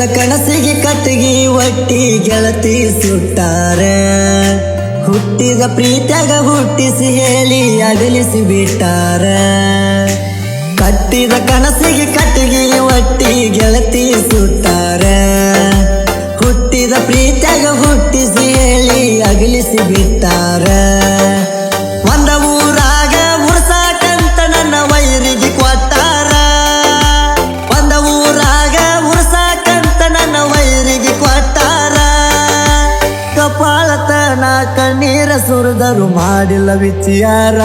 ಕಟ್ಟಿದ ಕನಸಿಗೆ ಕಟ್ಟಿಗೆ ಒಟ್ಟಿ ಗೆಳತಿ ಸುಟ್ಟಾರ ಹುಟ್ಟಿದ ಪ್ರೀತ್ಯಾಗ ಹುಟ್ಟಿಸಿ ಹೇಳಿ ಅಗಲಿಸಿ ಬಿಟ್ಟಾರ ಕಟ್ಟಿದ ಕನಸಿಗೆ ಕಟ್ಟಿಗೆ ಒಟ್ಟಿ ಗೆಳತಿ ಸುಟ್ಟಾರ ಹುಟ್ಟಿದ ಪ್ರೀತ್ಯಾಗ ಹುಟ್ಟಿಸಿ ಹೇಳಿ ಅಗಲಿಸಿ ಬಿಟ್ಟಾರ ಒಂದ ಊರಾಗ ಉರ್ಸಾಕಂತ ನನ್ನ ವೈರಿಗೆ ಕೊಟ್ಟಾರ ಒಂದ ಊರಾಗ ಉರ್ಸಾಕಂತ ನನ್ನ ವೈರಿಗೆ ಕೊಟ್ಟಾರ ಕಪಾಳತನ ಕಣ್ಣೀರ ಸುರಿದರು ಮಾಡಿಲ್ಲ ವಿಚಾರ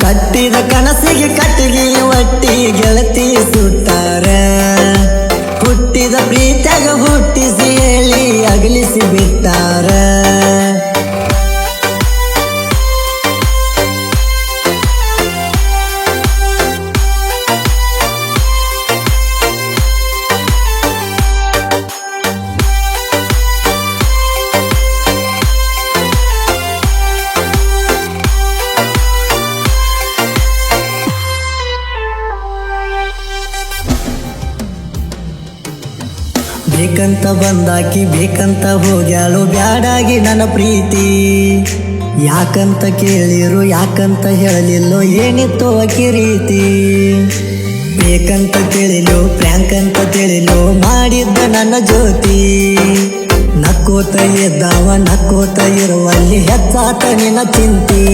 ಕಟ್ಟಿದ ಕನಸಿಗೆ ಕಟ್ಟಿಗೆ ಒಟ್ಟಿ ಗೆಳತಿ ಸುಟ್ಟಾರ ಹುಟ್ಟಿದ ಪ್ರೀತ್ಯಾಗ ಹುಟ್ಟಿಸಿ ಹೇಳಿ ಅಗಲಿಸಿ ಬಿಟ್ಟಾರ ಬೇಕಂತ ಬಂದಾಕಿ ಬೇಕಂತ ಹೋಗ್ಯಾಳು ಬ್ಯಾಡಾಗಿ ನನ್ನ ಪ್ರೀತಿ ಯಾಕಂತ ಕೇಳಿರು ಯಾಕಂತ ಹೇಳಲಿಲ್ಲೋ ಏನಿತ್ತು ಆಕಿ ರೀತಿ ಬೇಕಂತ ಕೇಳಿಲು ಪ್ರ್ಯಾಂಕ್ ಅಂತ ತಿಳಿಲು ಮಾಡಿದ್ದ ನನ್ನ ಜ್ಯೋತಿ ನಕ್ಕೋತ ಇದ್ದಾವ ನಕ್ಕೋತ ಇರುವಲ್ಲಿ ಹೆಚ್ಚಾತ ನಿನ್ನ ಚಿಂತಿ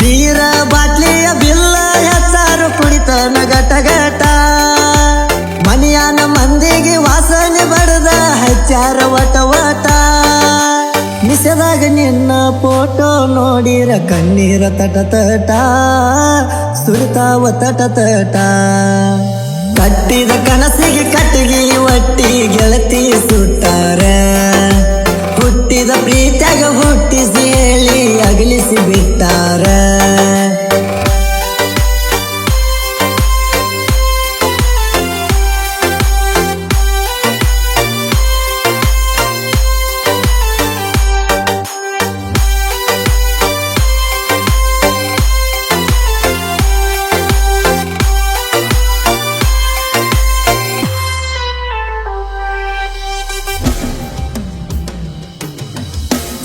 ಬೀರ ಬಾಟ್ಲಿಯ ಬಿಲ್ಲ ಹೆಚ್ಚಾರು ಕುಡಿತನ ಗಟಗಟ ಮನಿಯಾನ ಮಂದಿಗೆ ವಾಸನೆ ಬಡದ ಹಚ್ಚಾರ ವಟ ಮಿಸದಾಗ ನಿನ್ನ ಫೋಟೋ ನೋಡಿರ ಕಣ್ಣೀರ ತಟ ಸುರಿತಾವ ತಟ ಕಟ್ಟಿದ ಕನಸಿಗೆ ಕಟ್ಟಿಗೆ ಒಟ್ಟಿ ಗೆಳತಿ ಸುಟ್ಟಾರ ಹುಟ್ಟಿದ ಪ್ರೀತ್ಯಾಗ ಹುಟ್ಟಿಸಿ ಹೇಳಿ ಅಗಲಿಸಿ ಬಿಟ್ಟಾರ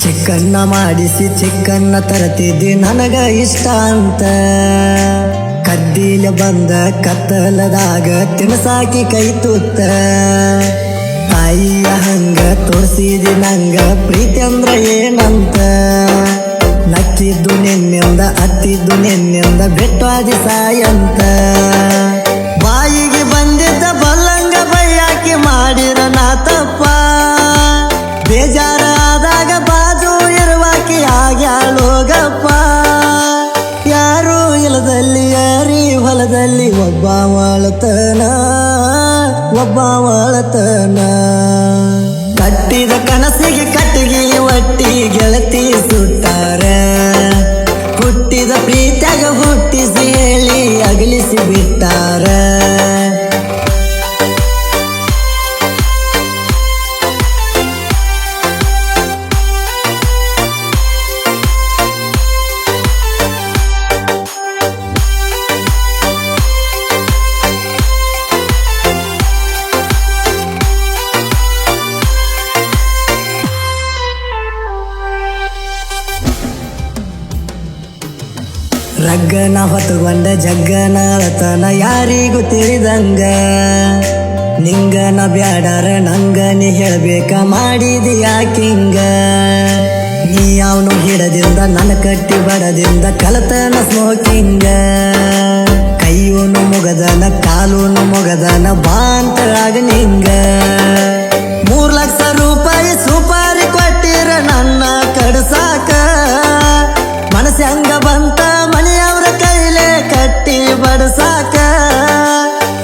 ಚಿಕ್ಕನ್ನ ಮಾಡಿಸಿ ಚಿಕ್ಕನ್ನ ತರತಿದ್ದಿ ನನಗ ಇಷ್ಟ ಅಂತ ಕದ್ದಿಲ ಬಂದ ಕತ್ತಲದಾಗ ತಿನಸಾಕಿ ಕೈ ತುತ್ತ ತಾಯಿಯ ಹಂಗ ತೋರಿಸಿದಿ ನಂಗ ಪ್ರೀತಿ ಅಂದ್ರ ಏನಂತ ನಕ್ಕಿದ್ದು ನಿನ್ನಿಂದ ಅತ್ತಿದ್ದು ನಿನ್ನಿಂದ ಬೆಟ್ಟಾದಿ ಸಾಯಂತ ಬಾಯಿಗೆ ಬಂದಿದ್ದ ಬಲ್ಲಂಗ ಬೈಯಾಕಿ ಮಾಡಿರ ನಾ ತಪ್ಪ ಬೇಜಾರಾದಾಗ ಬಾಜು ಇರುವಾಕಿ ಆಗ್ಯಾಳೋಗಪ್ಪ ಯಾರು ಇಲ್ಲದಲ್ಲಿ ಯಾರಿ ಹೊಲದಲ್ಲಿ ಒಬ್ಬ ವಾಳತನ ಕಟ್ಟಿದ ಕನಸಿಗೆ ಕಟ್ಟಿಗೆ ಒಟ್ಟಿ ಗೆಳತಿ ಸುಟ್ಟಾರ ಹುಟ್ಟಿದ ಪ್ರೀತ್ಯಾಗ ಹುಟ್ಟಿಸಿ ಹೇಳಿ ಅಗಲಿಸಿ ಬಿಟ್ಟಾರ ರಗ್ಗನ ಹೊತ್ತುಕೊಂಡ ಜಗ್ಗನ ಅಳತನ ಯಾರಿಗೂ ತಿಳಿದಂಗ ನಿಂಗನ ಬ್ಯಾಡಾರ ನಂಗ ನೀ ಹೇಳ್ಬೇಕ ಮಾಡಿದಿ ಯಾಕಿಂಗ ನೀ ಅವನು ಹಿಡದಿಂದ ನನ್ನ ಕಟ್ಟಿ ಬಡದಿಂದ ಕಲತನ ಸ್ಮೋಕಿಂಗ ಕೈಯೂನು ಮುಗದನ ಕಾಲೂನು ಮುಗದನ ಬಾಂತರಾಗ ನಿಂಗ 3 ಲಕ್ಷ ರೂಪಾಯಿ ಸುಪಾರಿ ಕೊಟ್ಟಿರ ನನ್ನ ಕಡಸಾಕ ಮನಸ್ಸಿ ಹಂಗ ಬಂತ ಮನೆಯವ್ರ ಕೈಲೆ ಕಟ್ಟಿ ಬಡಸಾಕ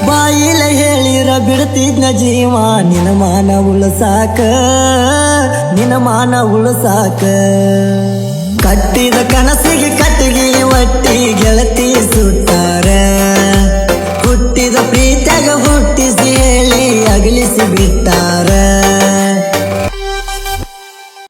ಬಾಯಿಲೆ ಹೇಳಿರ ಬಿಡ್ತಿದ್ನ ಜೀವ ನಿನ ಮಾನ ಉಳಸಾಕ ಕಟ್ಟಿದ ಕನಸಿಗೆ ಕಟ್ಟಿಗೆ ಒಟ್ಟಿ ಗೆಳತಿ